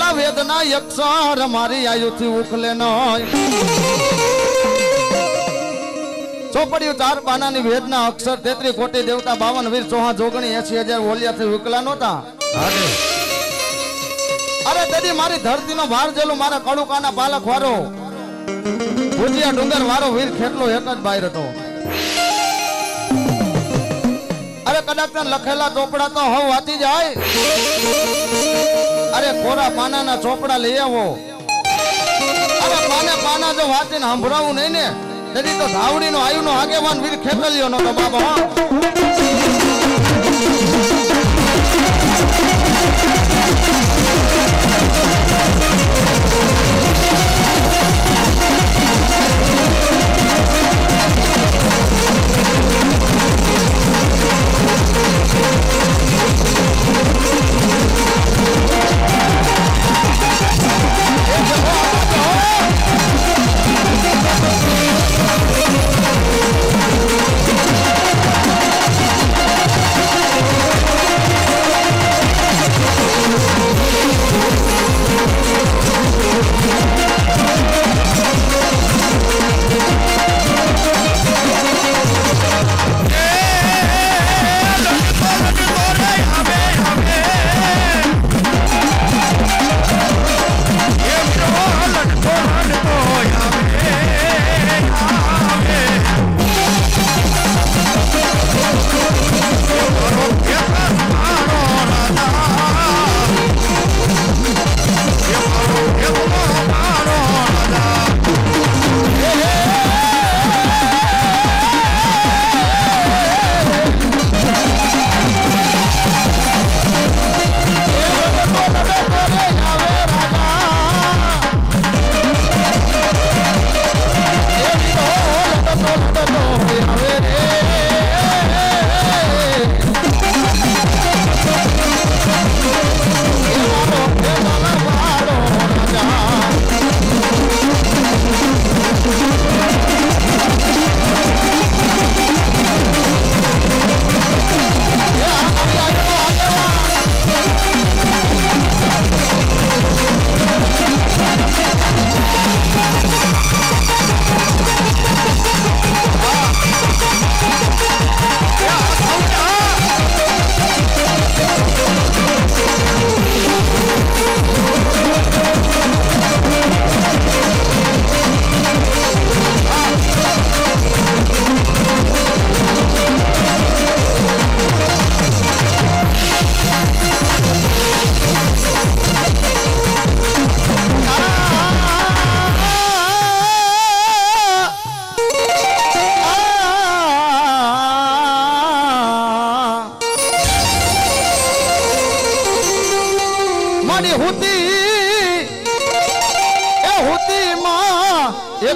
ઓલા વેદના અક્ષર મારી આયુથી ઉખલે નય ચોપડિયું 4 પાનાની વેદના અક્ષર 33 કોટી દેવતા 52 વીર ચોહા જોગણી 80,000 ઓલિયાથી ઉકલા નહોતા અરે તેદી મારી ધરતીનો ભાર જેલું મારા કડુકાના પાલક વારો ભુજિયા ડુંગર વારો વીર ખેટલો એક જ બાયર હતો અરે કદાચ લખેલા ચોપડા તો હવ વાંચી જાય અરે કોરા પાનાના ચોપડા લઈ આવો અરે પાના જો વાંચીને સંભળાવું નહીં ને તેદી તો ધાવડીનો આયુનો આગેવાન વીર ખેતલિયો નતો બાબા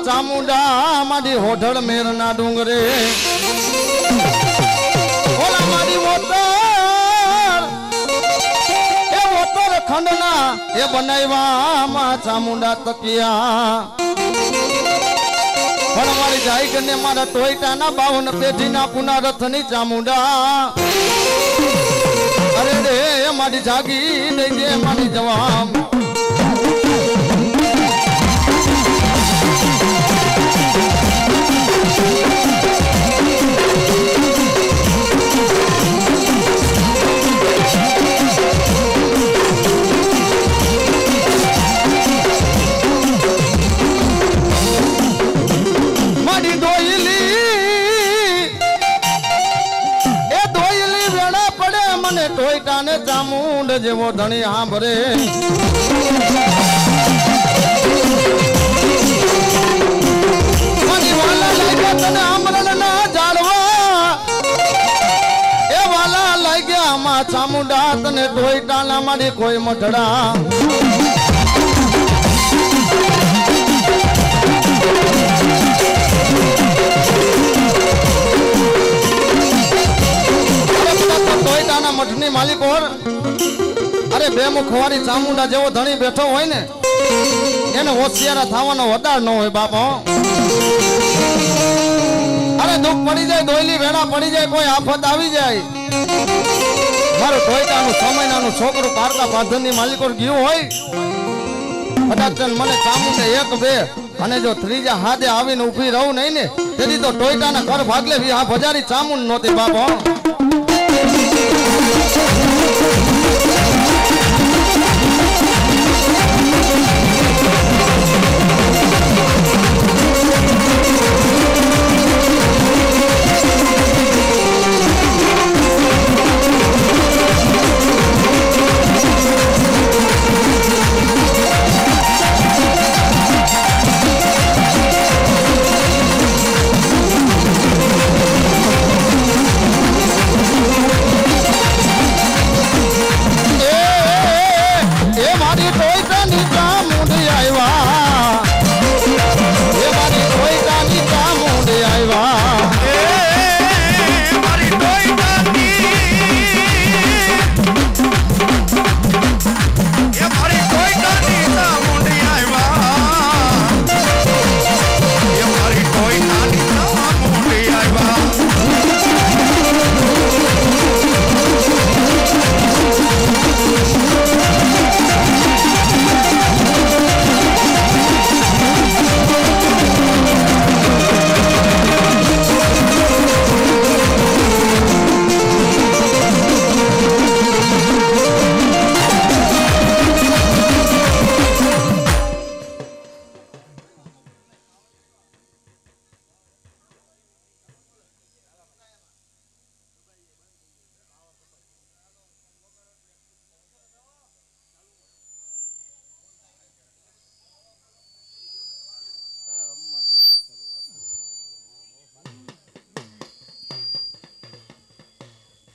ચામુંડા મારી હોઢળ મેરના ડુંગરે ઓલા મારી ઓતર ખંડના એ બનાવ્યા ચામુંડા તકિયા પણ મારી જાય કે મારા ટોયટાના 52 પેઢીના પુનારથની ચામુંડા અરે રે મારી જાગી દઈ દે મારી જવાબ ટોયટાને ચામુંડ જેવો ધણી સાંભળે વાલા લાગ્યા તને આમરણ ના જાળવા એ વાલા લાગ્યા આમાં ચામુંડા તને ટોયટાના મારી કોઈ મઢડા મઠની માલિક ઓર અરે બે મુખવારી ચામુંડા જેવો ધણી બેઠો હોય ને એને હોશિયારા થવાનો વધાર ન હોય બાપા અરે દુઃખ પડી જાય દોયલી વેળા પડી જાય કોઈ આફત આવી જાય મારું ટોયટાનું સમયનાનું છોકરું પારકા પાધનની માલિકો ગયું હોય કદાચ મને ચામુંડે એક બે અને જો ત્રીજા હાથે આવીને ઊભી રહું નહીં ને તેથી તો ટોયટાના ઘર ભાગલે આ ભજારી ચામુંડ નહોતી બાપો.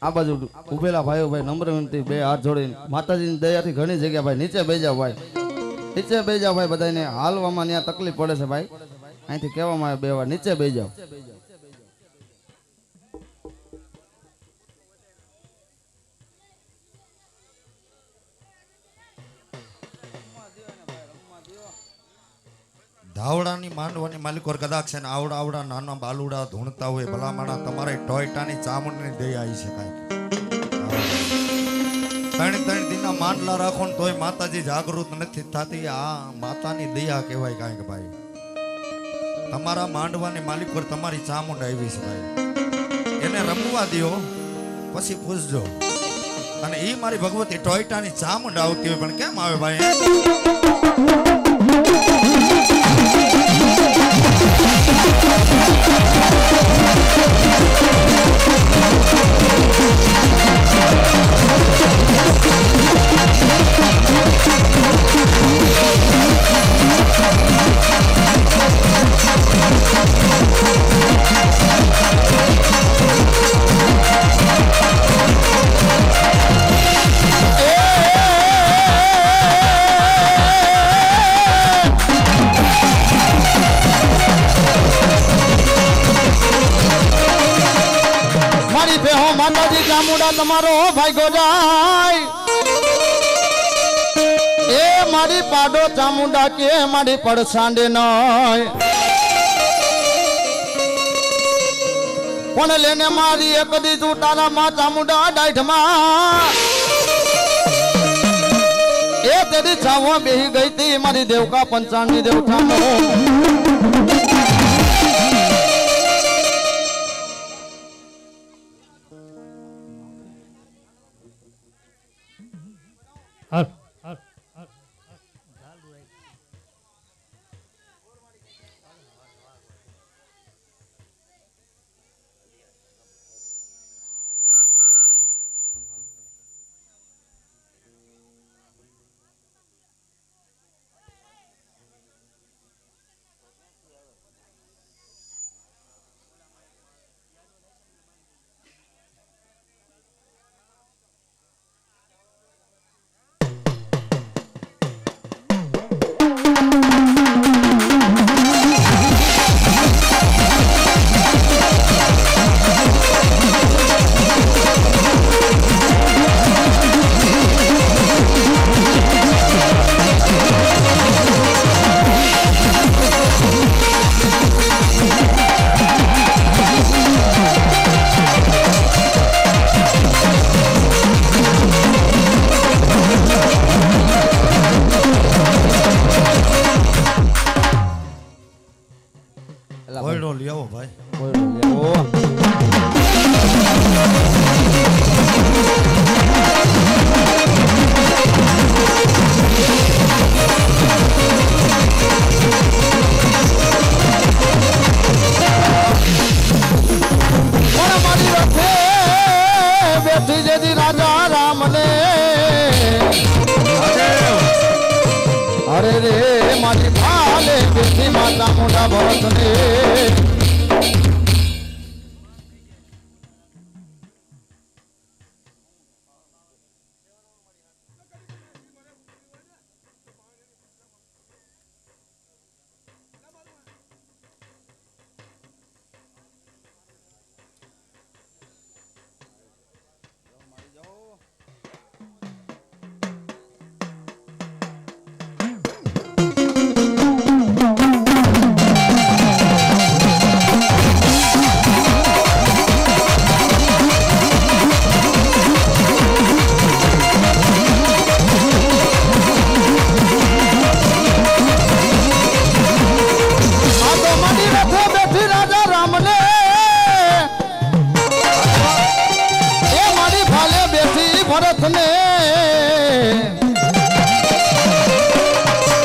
આ બાજુ ઉભેલા ભાઈઓ ભાઈ નમ્ર વિનંતી બે હાથ જોડીને માતાજીની દયાથી ઘણી જગ્યા ભાઈ નીચે બેસી જાવ ભાઈ, નીચે બેસી જાવ ભાઈ. બધાને હાલવામાં ત્યાં તકલીફ પડે છે ભાઈ, અહીંથી કહેવામાં આવે બે વાર નીચે બેસી જાવ. ધાવડાની માંડવાની માલિકો કદાચ છે ને આવડા આવડા નાના બાલુડા ધૂણતા હોય ભલામણા તમારે ટોયટાની ચામુંડની દયા આવી શકાય. ત્રણ ત્રણ દિનના માંડલા રાખો ને તોય માતાજી જાગૃત નથી થતી. આ માતાની દયા કહેવાય કાંઈક ભાઈ. તમારા માંડવાની માલિકો તમારી ચામુંડ આવી છે ભાઈ, એને રમવા દો પછી પૂછજો. અને એ મારી ભગવતી ટોયટાની ચામુંડ આવતી હોય પણ કેમ આવે ભાઈ? માતાજી ચામુંડા તમારો ભાગ્યો જાય એ મારી પાડો ચામુંડા કે મારી પડસાંડે નય પણ લેને મારી એક દીધું તારા માં ચામુંડા ડાઠમાં એ તેરી છાવો બેહી ગઈ તી મારી દેવકા પંચાણની દેવઠાનો. કોયડો લઈ આવો ભાઈ. કોયડો લેવો. પણ મારી રથે બેઠી જેથી રાજા રામને અરે રે મારી ભાલે બેઠી માતા મોટા ભરતને ભરતને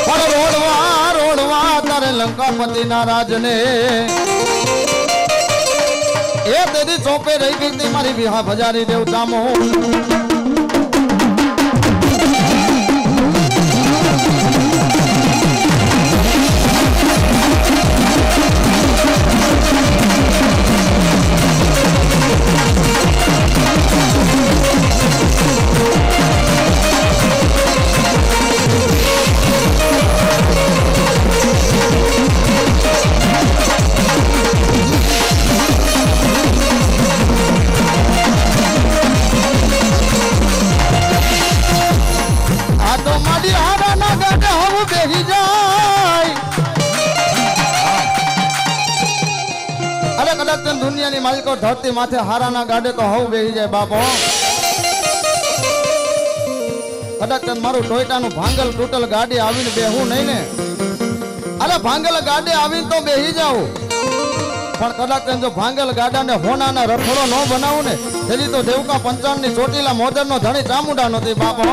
પણ રોડવા રોડવા તારે લંકાપતિના રાજને એ તેરી ચોપે રહી ગઈ તી મારી વિહા ભજારી દેવતામો દુનિયાની માલિકો ધરતી માથે હારાના ગાડે તો હવ બેહી જાય બાપો કદાચ મારું ટોયટાનું ભાંગલ તૂટલ ગાડી આવીને બેહું નહીં ને અરે ભાંગલ ગાડી આવીને તો બેહી જાવ પણ કદાચ જો ભાંગલ ગાડાને હોનાના રથડો ન બનાવું ને તેની તો દેવકા પંચાણની ચોટીલા મોદરનો ધણી ચામુંડા નહોતી બાપો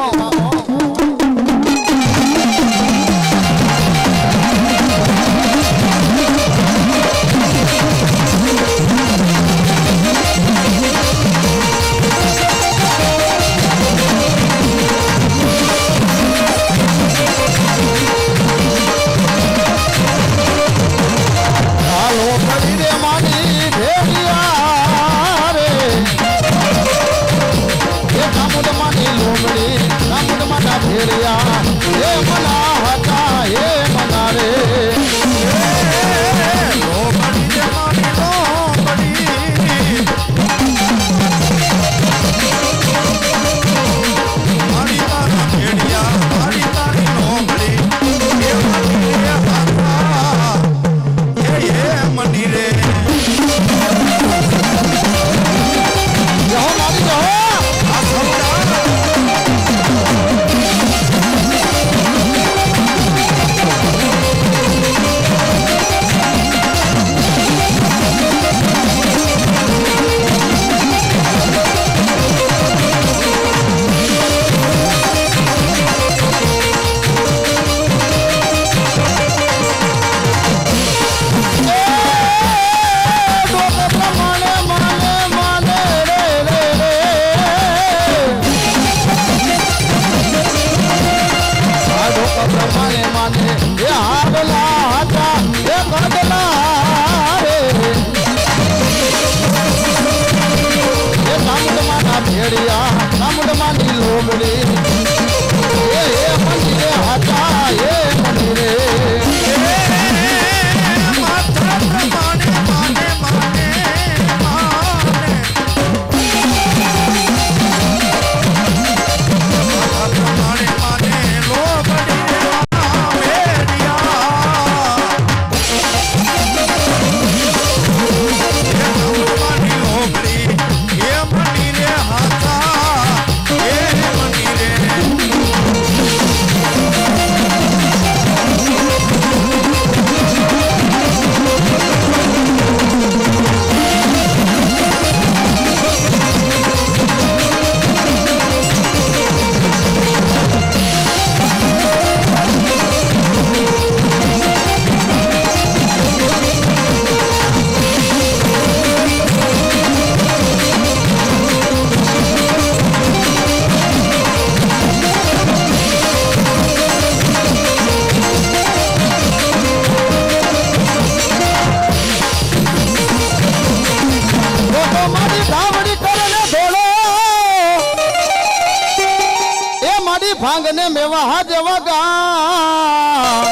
ગામ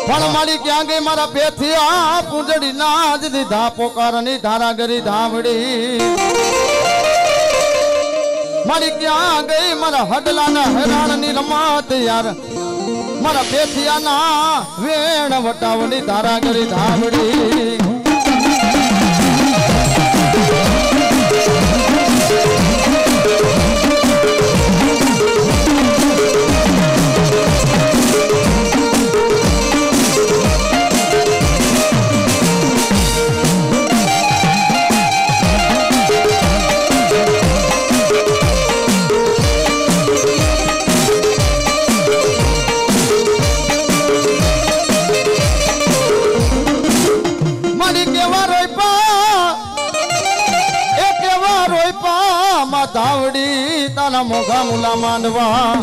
પણ મારી ક્યાં ગઈ મારા પેથિયા પૂંજડી નાજ દીધા પોકારની ધારા ગરી ધાવડી મારી ક્યાં ગઈ મારા હડલાના હેરાણની રમત યાર મારા પેથિયાના વેણ વટાવની ધારા ગરી ધાવડી ધાવડી તારા મોઘા મુલા માંડવા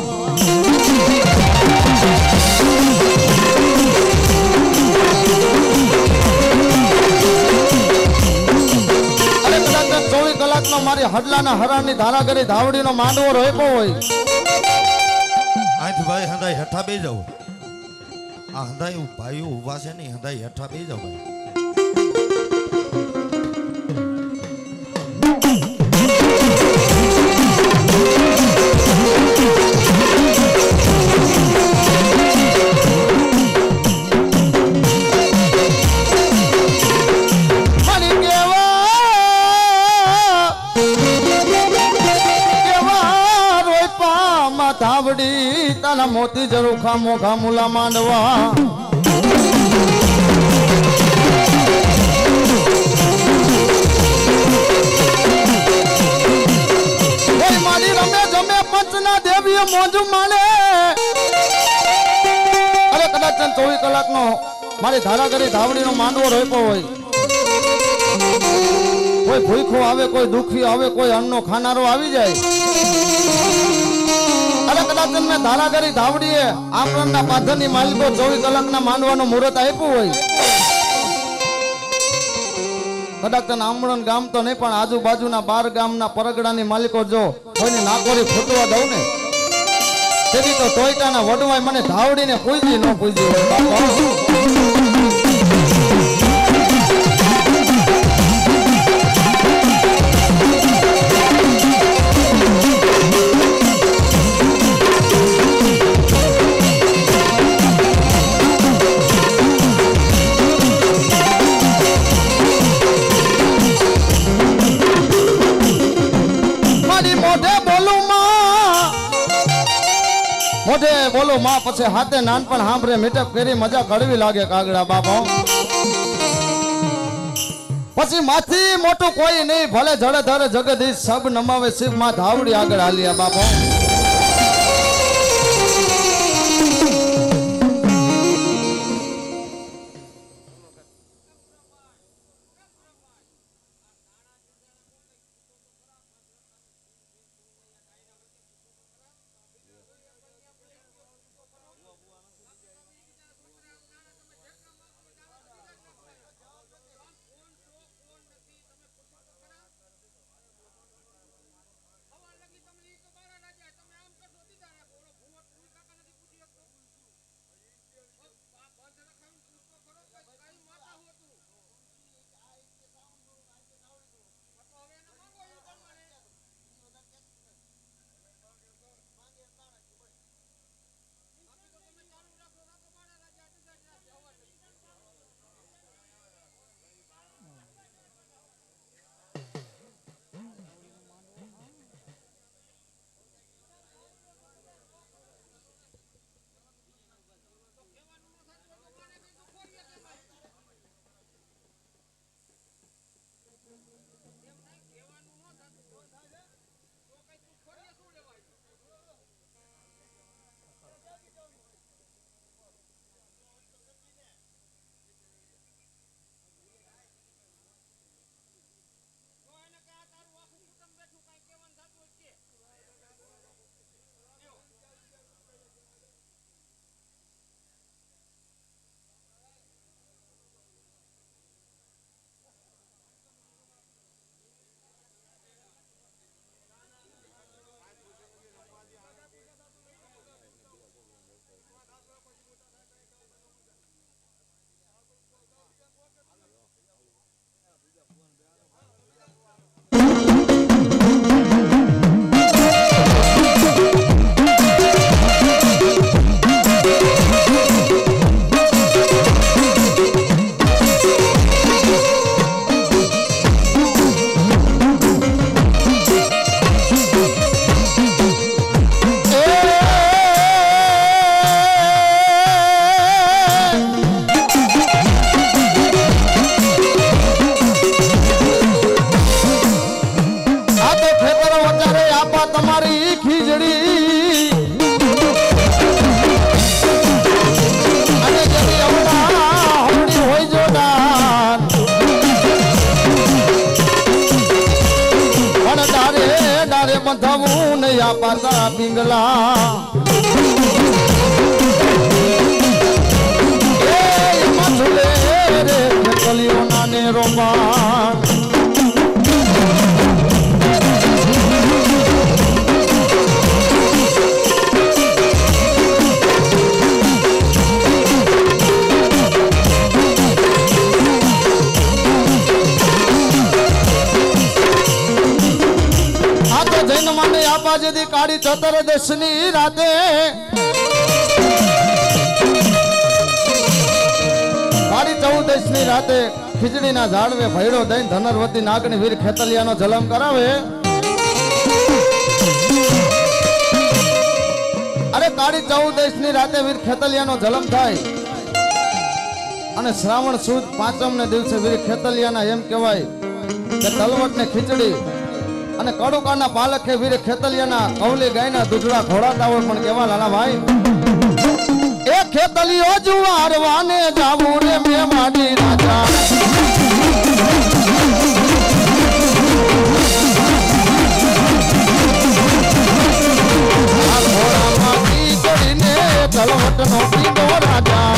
અરે કદાચ 24 કલાકનો મારી હડલાના હરાની ધારા કરી ધાવડીનો માંડવો રોપ્યો હોય આથી ભાઈ હંધાઈ હેઠા બે જાવ આ હંધાઈ ભાઈઓ ઉભા છે ને હંધાઈ હેઠા બે જાવ ભાઈ ધાવડી તારા મોતી જરૂખા મોઘા મુલા માંડવા મારી રમે જમે પંચના દેવીઓ મોજું માને અરે કદાચ 24 કલાકનો મારી ધારા કરી ધાવડીનો માંડવો રોપ્યો હોય કોઈ ભૂખો આવે કોઈ દુખી આવે કોઈ અન્નનો ખાનારો આવી જાય અરે કદાચ મેં ધારા કરી ધાવડીએ આપણના પાથરની માલિકો 24 કલાકના માંડવાનું મુહૂર્ત આપ્યું હોય કદાચ તને આમળણ ગામ તો નહીં પણ આજુબાજુના 12 ગામના પરગડાની માલિકો જો કોઈને નાકોરી ફૂટવા દઉં ને તેથી તો ટોયટાના વડવાય મને ધાવડીને પૂજી ન પૂજી હોય બાપા મોઢે બોલો માં પછી હાથે નાનપણ સાંભળે મીટઅપ કરી મજા કડવી લાગે કાગડા બાપા પછી માથી મોટું કોઈ નહીં ભલે જડે ધરે જગદીશ સબ નમાવે શિવ માં ધાવડી આગળ હાલ્યા બાપા પિંગલા પાતા પિંગલા એ એમાં ઝૂલે રે ખેતલીઓ નાને રોમા જેથી કાળી ચતુર્દશની રાતે કાળી ચૌદશની રાતે ખીચડીના ઝાડવે ભયડો દઈને ધનરવતી નાગની વીર ખેતલિયાનો જલમ કરાવે. અરે કાળી ચૌદશની રાતે વીર ખેતલિયાનો જલમ થાય અને શ્રાવણ સુદ પાંચમને દિવસે વીર ખેતલિયાના એમ કહેવાય કે તલવટ ને ખીચડી અને કડુકાના પાલકે વીર ખેતલિયાના કવલી ગાયના દૂધડા ઘોડાતા હોય પણ કેવા લાલા ભાઈ એ ખેતલિયો જુવારવાને જાવું રે મે માડી રાજા આ ઘોડામાંથી ચડીને તલવટનો પીંડો રાજા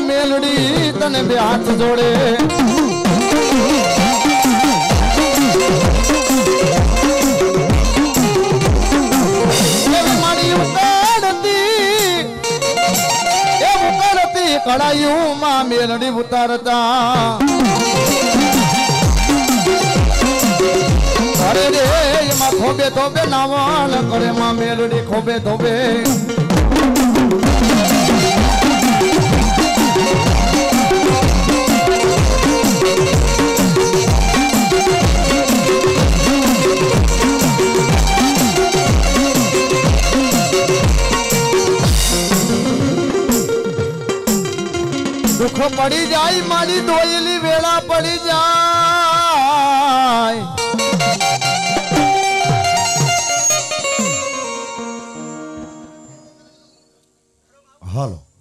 મેલડી તને બે હાથ જોડે મારી ઉતારતી કળાયું માં મેલડી ઉતારતા અરે રે એમાં ખોબે ધોબે નાવાલ કરે માં મેલડી ખોબે ધોબે દુઃખ પડી જાય મારી દોયેલી વેળા પડી જાય હાલો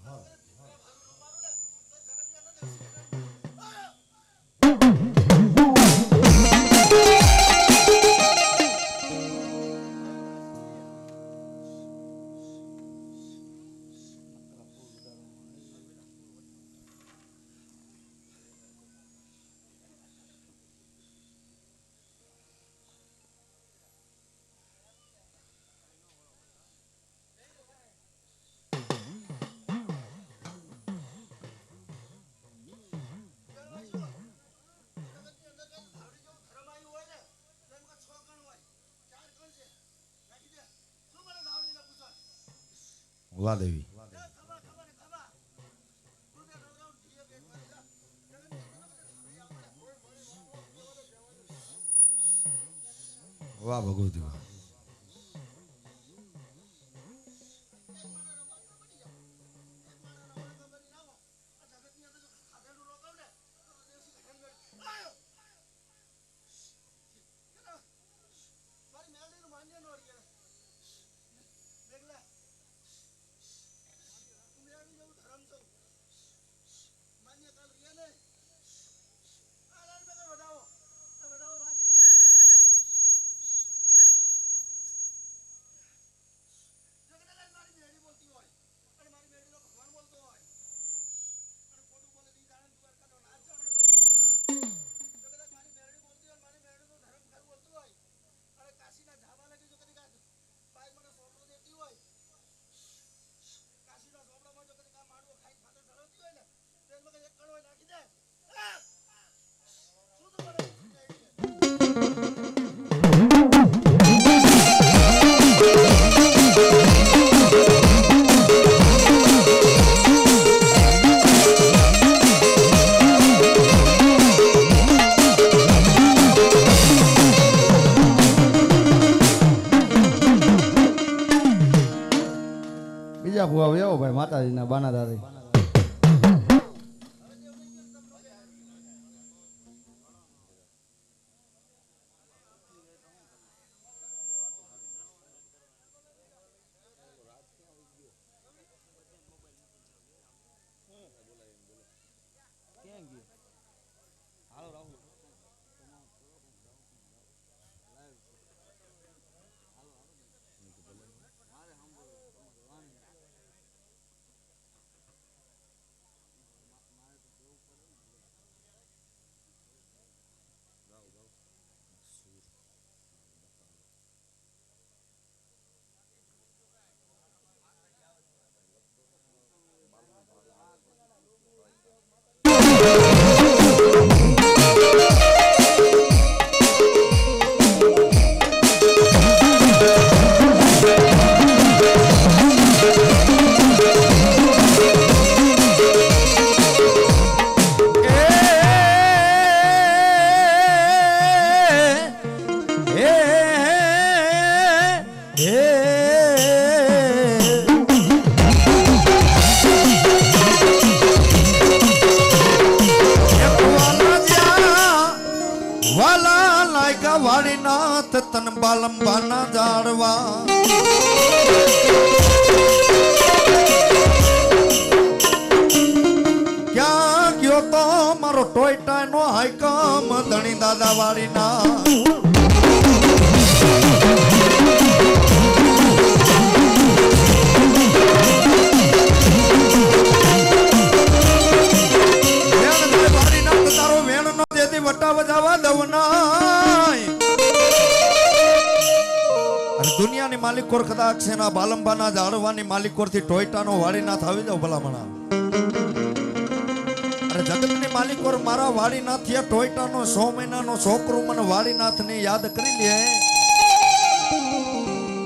વાહ દેવી વાહ ભગવતી વાહ ધરમ વાડીનાથ તન બાલંબાના જાળવા ક્યાં ગયો તો મારો ટોયટા નો હાઈકમ ધણી દાદા વાડીના દુનિયાની માલિકોર કદાચ છે ના બાલંબાના જાળવાની માલિકોર થી ટોયટાનો વાડીનાથ આવી જાવ ભલામણા અરે જગતની માલિકોર મારા વાડીનાથ થયા ટોયટાનો 100 મહિનાનો છોકરો મને વાડીનાથ ને યાદ કરી લે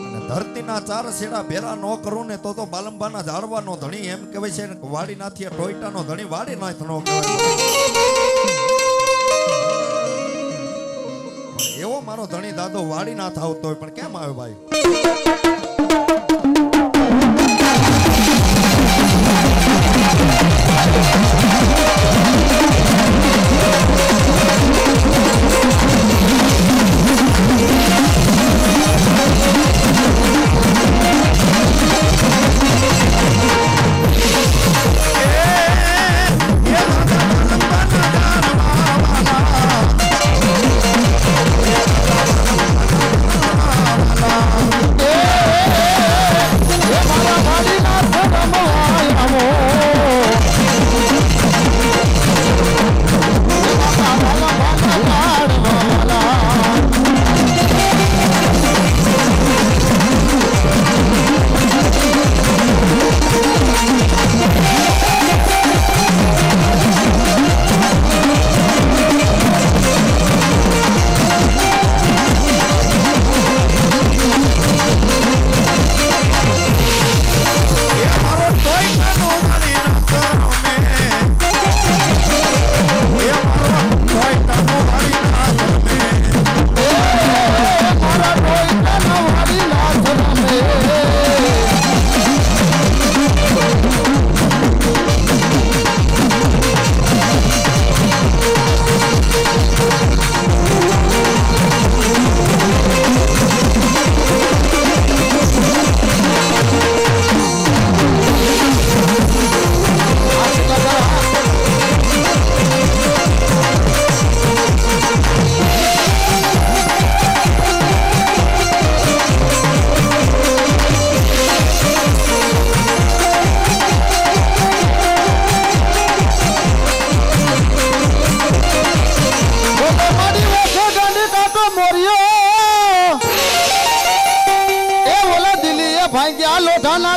અને ધરતીના ચાર શેડા ભેરા ન કરું ને તો બાલંબાના જાળવાનો ધણી એમ કહેવાય છે ને વાડીનાથ થયા ટોયટાનો ધણી વાડીનાથ નો કહેવાય એવો મારો ધણી દાદો વાડીનાથ આવતો હોય પણ કેમ આવે ભાઈ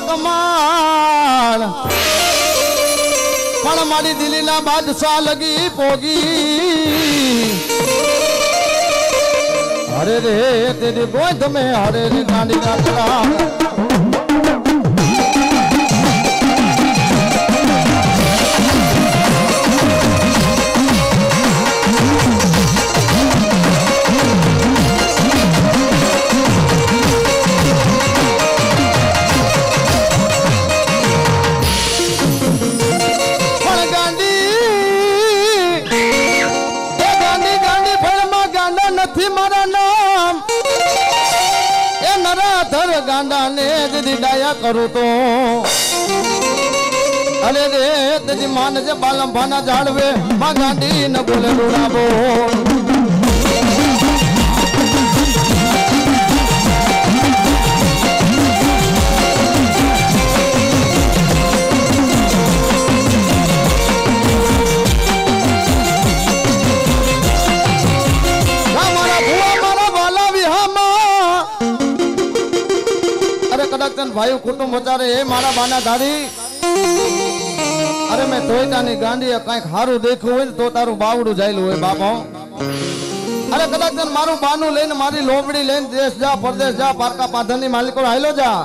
કમાલ પણ મારી દિલ્હીના બાદશાહ લગી પોગી હરે રે તેરી ગોદ में હરે રે ગાંડી કાકરા ગાંડા ને દીદી ડાયા કરું તો અરે રે તેજી માન જે બાલમ ભાના જાળવે માં ગાંડી ન બોલે રૂડાબો ભાઈ કુટુંબ વચારે એ મારા બાના ધારી અરે મેં તોયતાની ગાંડી કઈક હારું દેખ્યું હોય તો તારું બાવડું જાયેલું હોય બાપા અરે કદાચ મારું બાનું લઈને મારી લોબડી લઈને દેશ જા પરદેશ જા પારકા પાધરની માલિકો હાલો જા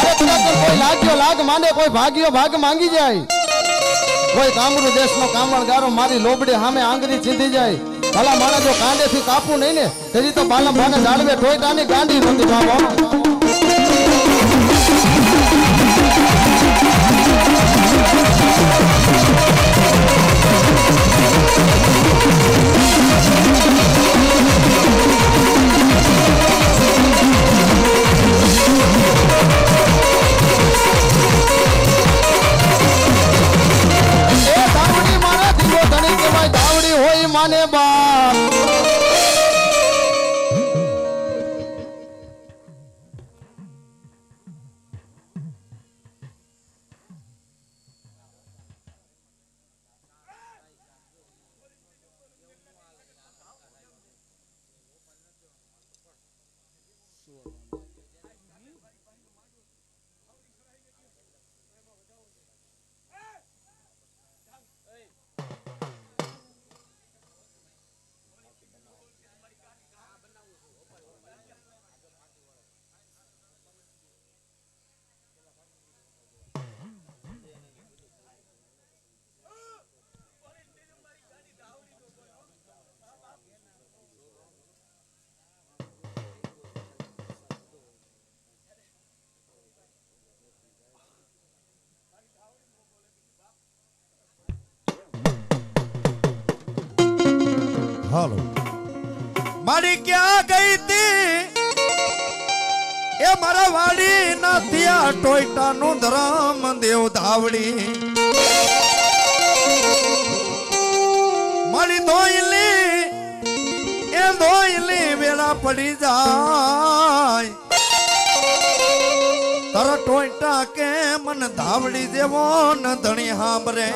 અરે કદાચ કોઈ લાગ્યો લાગ માંડે કોઈ ભાગ્યો ભાગ માંગી જાય કોઈ કામરૂ દેશનો કામણગારો મારી લોબડી સામે આંગળી ચીંધી જાય ભલા માણસ જો કાંડેથી કાપવું નહીં ને તેજી તો બાલમ ભાને જાળવે ટોયટાની ગાંડી નહોતી બાબા ને બાપ હાલો મારી ક્યાં ગઈ તી એ મારા વાડી ના ત્યાં ટોયટા નું ધરમ દેવ ધાવડી મારી ધોઈલી વેળા પડી જાય તારા ટોયટા કે મન ધાવડી દેવો ન ધણી હાંભરે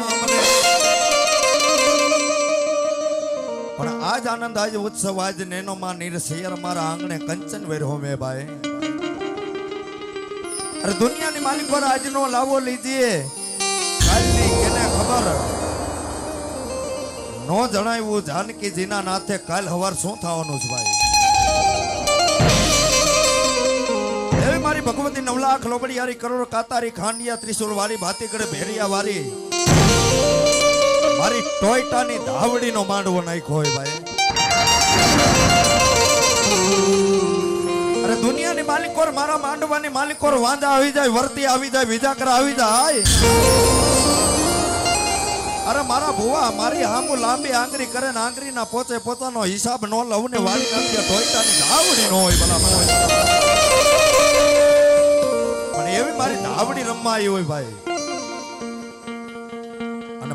પણ આજ આનંદ આજ ઉત્સવ આજ નેનો માં નિરશેર મારા આંગણે કંચન વેરહો મે ભાઈ અરે દુનિયાની માલિક પર આજનો લાવો લીજીએ કાલની કેને ખબર નો જણાવ્યું જાનકી જીના નાથે કાલ હવાર શું થવાનું છે ભાઈ એવી મારી ભગવતી 9 લાખ લોબડિયારી કરોડ કાતારી ખાંડિયા ત્રિશુલ વાળી ભાતીગઢ ભેરિયા વાળી મારી ટોયટાની ધાવડીનો માંડવો નાખ્યો હોય ભાઈ અરે દુનિયાની માલિકોર મારા માંડવાની માલિકોર વાંદા આવી જાય વર્તી આવી જાય વિજાકરા આવી જાય અરે મારા ભુવા મારી હામુ લાંબી આંગળી કરે ને આંગળી ના પોતે પોતાનો હિસાબ નો લઉં ને વાળી નાખી ટોયટાની ધાવડી નો હોય ભલા પણ એવી મારી ધાવડી રમવા આવી હોય ભાઈ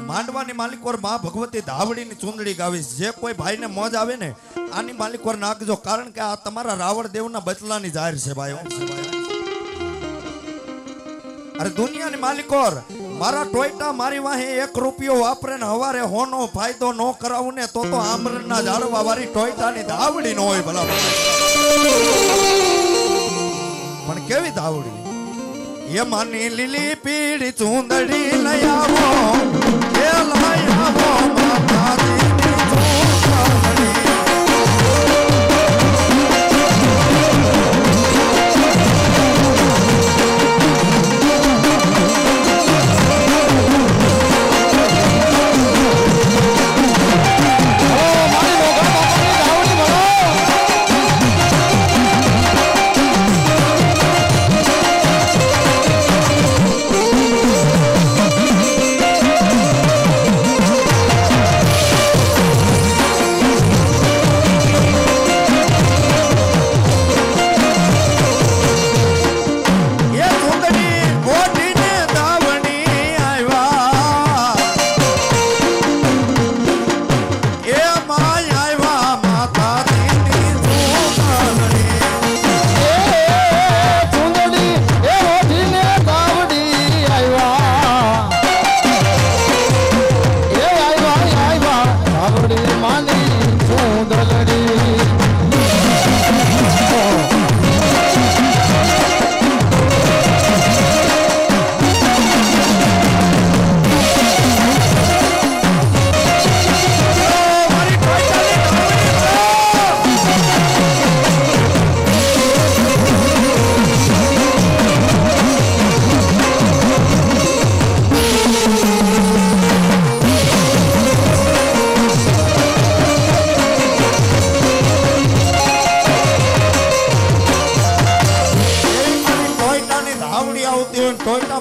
માંડવાની માલિકોર માં ભગવતી ધાવડીની ચૂંદડી ગાવી જે કોઈ ભાઈને મોજ આવે ને આની માલિકોર નાખજો કારણ કે આ તમારા રાવણ દેવના બચલાની જાહેર છે ભાઈ અરે દુનિયાની માલિકોર મારા ટોયટા મારી વાહે 1 રૂપિયો વાપરે ને હવારે હોનો ફાયદો નો કરાવું ને તો આમરણના ઝાડવા વાળી ટોયટાની ધાવડી નો હોય ભલા પણ કેવી ધાવડી એ માની લીલી પીળી ચૂંદડી લઈ આવો એ લઈ આવો માતાજીની ચૂંદડી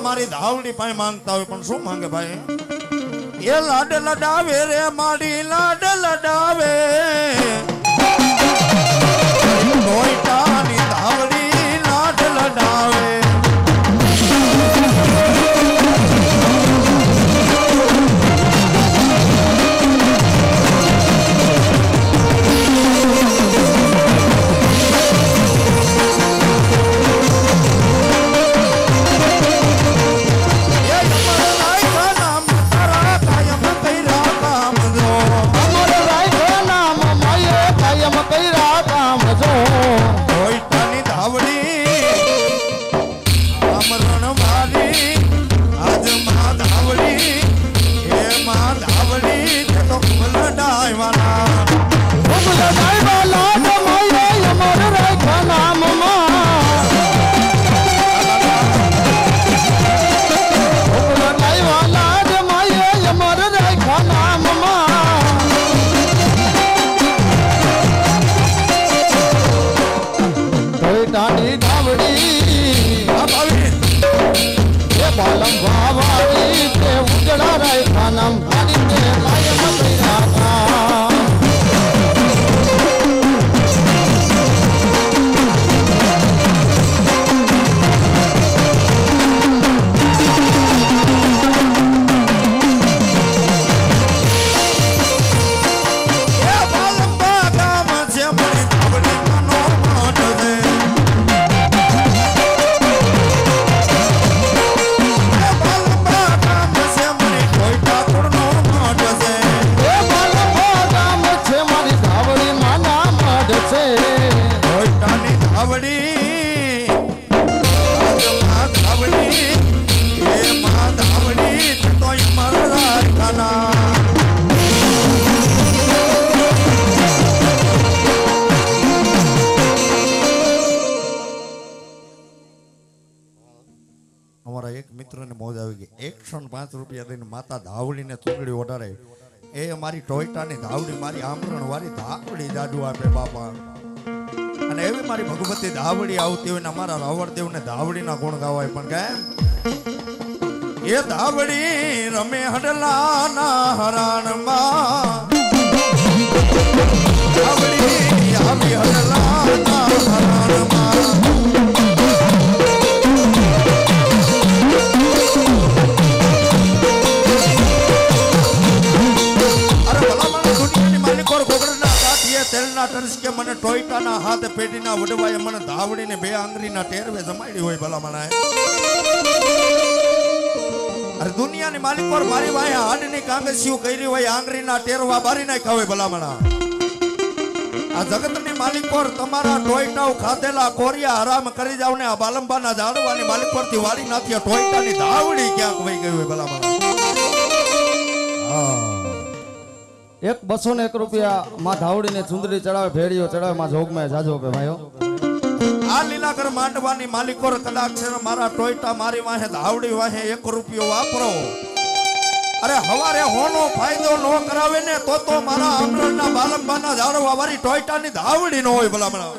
મારી ધાવડી પાસે માંગતા હોય પણ શું માંગે ભાઈ એ લાડ લડાવે રે માડી લાડ લડાવે ટોયટાની ધાવડી લાડ લડાવે ઉજળા રાખ્યા નામ મારીને કાયમ કર્યા અમારા એક મિત્રને મોજ આવી ગઈ 105 રૂપિયા દઈને માતા ધાવડીને ચૂંદડી ઓઢાડે એ અમારી ટોયટાની ધાવડી મારી આમરણ વાળી ધાવડી જાદુ આપે બાપા અને એવી મારી ભગવતી ધાવડી આવતી હોય ને અમારા રાવણદેવને ધાવડીના ગુણ ગાવાય પણ કેમ એ ધાવડી રમે હડલાના હરાણમાં ધાવડી આવી હડલાના હરાણમાં તેલના ટરસકે મને ટોયટાના હાથે પેટીના વડવાએ મને ધાવડીને બે આંગળીના ટેરવે જમાડી હોય ભલા મણાએ અરે દુનિયાની માલિક પર મારી વાહે હાડની કાંગસીઓ કરી હોય આંગળીના ટેરવા બારી નાખ્યા હોય ભલા મણા આ જગતની માલિક પર તમારા ટોયટાઓ ખાધેલા કોરિયા હરામ કરી જાવ ને આ બાલંબાના ઝાડવાની માલિક પરથી વાળી નાખી ટોયટાની ધાવડી ક્યાંક વહી ગઈ હોય ભલા મણા એક 201 રૂપિયા માં ધાવડીને ચુંદડી ચડાવે ભેડીઓ ચડાવે માં જોગમાં જાજો કે ભાઈઓ આ લીલાકર માંડવાની માલિકો કદાચ મારા ટોયટા મારી વાહે ધાવડી વાહે 1 રૂપિયો વાપરો અરે હવારે હોનો ફાયદો નો કરાવે ને તો મારા આમરણના બાલંબાના ઝાડવા વાળી ટોયટાની ધાવડી નો હોય ભલામણા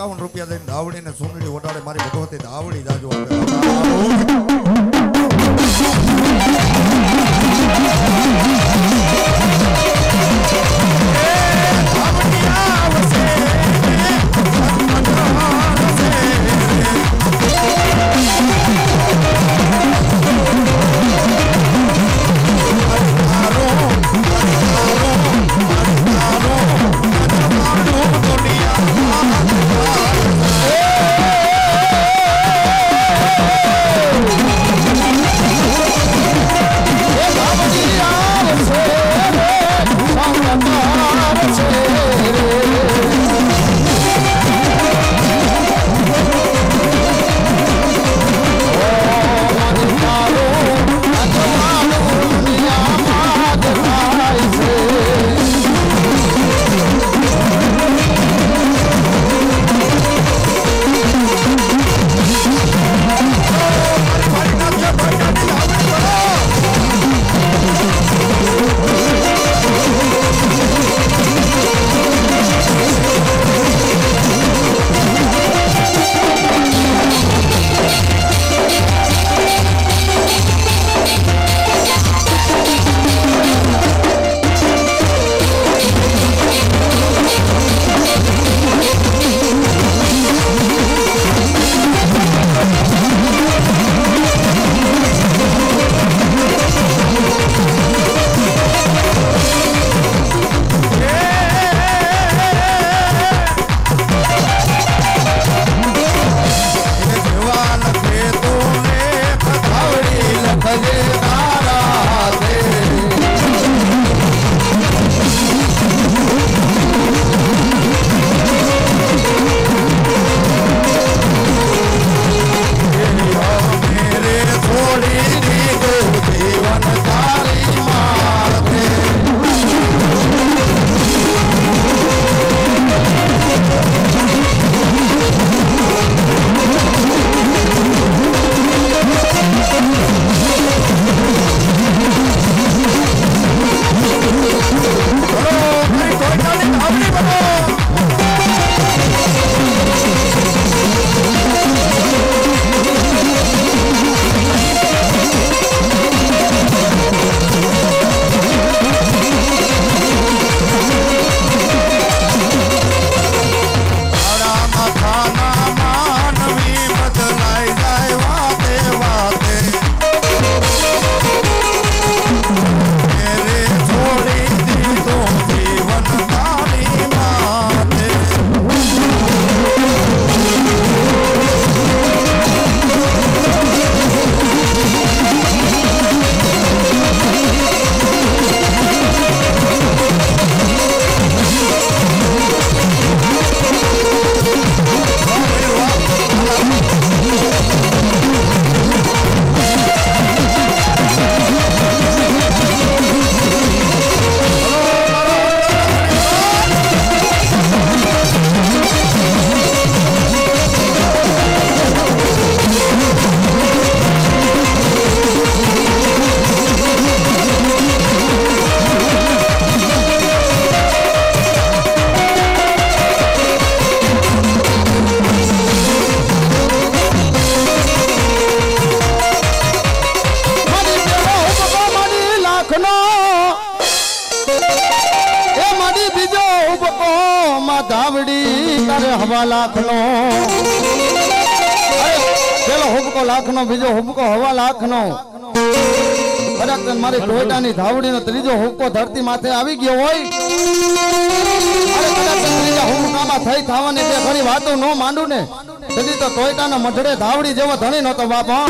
રૂપિયા દઈને ધાવડીને સુંદડી ઓટાડે મારી ભગવતી ધાવડી જાજો આપે ધાવડી તારે હવા લાખનો પેલો હુબકો લાખનો બીજો હુબકો હવા લાખનો કદાચ મારી ટોયટાની ધાવડીનો ત્રીજો હુબકો ધરતી માથે આવી ગયો હોય કદાચ ત્રીજા હુબકામાં થઈ થવાની તે ખરી વાતો ન માંડું ને તેથી તો ટોયટાના મઢડે ધાવડી જેવો ધણી નહોતો બાપા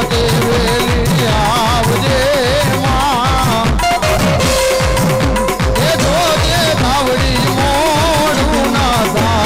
વખતે વેલી આવજે માં એ જોજે ધાવડી મોડું ના થાય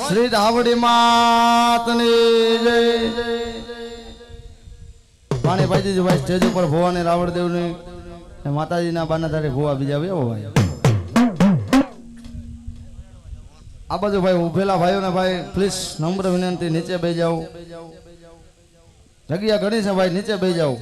શ્રી ધાવડી માતની જય પાણી પાઈ દીધું ભાઈ સ્ટેજ ઉપર ભુવાને રાવણદેવ ની માતાજીના બાના ધારે ભુવા બીજા આવ્યો ભાઈ આ બાજુ ભાઈ ઉભેલા ભાઈઓને ભાઈ પ્લીઝ નમ્ર વિનંતી નીચે બેસી જાઓ જગ્યા ઘણી છે ભાઈ નીચે બેસી જાઓ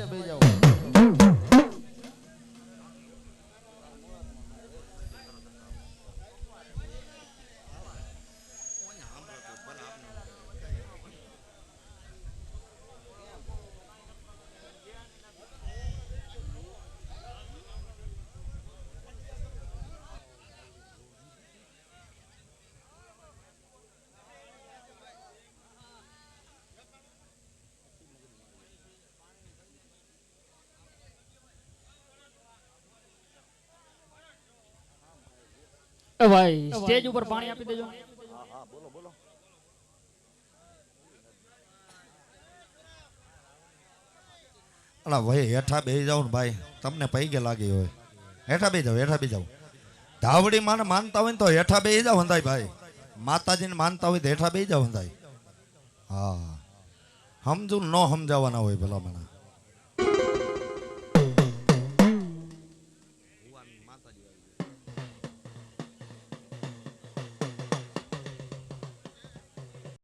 ભાઈ સ્ટેજ ઉપર પાણી આપી દેજો અલા ભાઈ હેઠા બેસી જાવ ને ભાઈ તમને પૈગે લાગી હોય હેઠા બેસી જાવ ધાવડી માને માનતા હોય ને તો હેઠા બેસી જાવ હંધાઈ ભાઈ માતાજીને માનતા હોય તો હેઠા બેસી જાવ હંધાઈ હા સમજુ ન સમજાવવાના હોય ભલા મને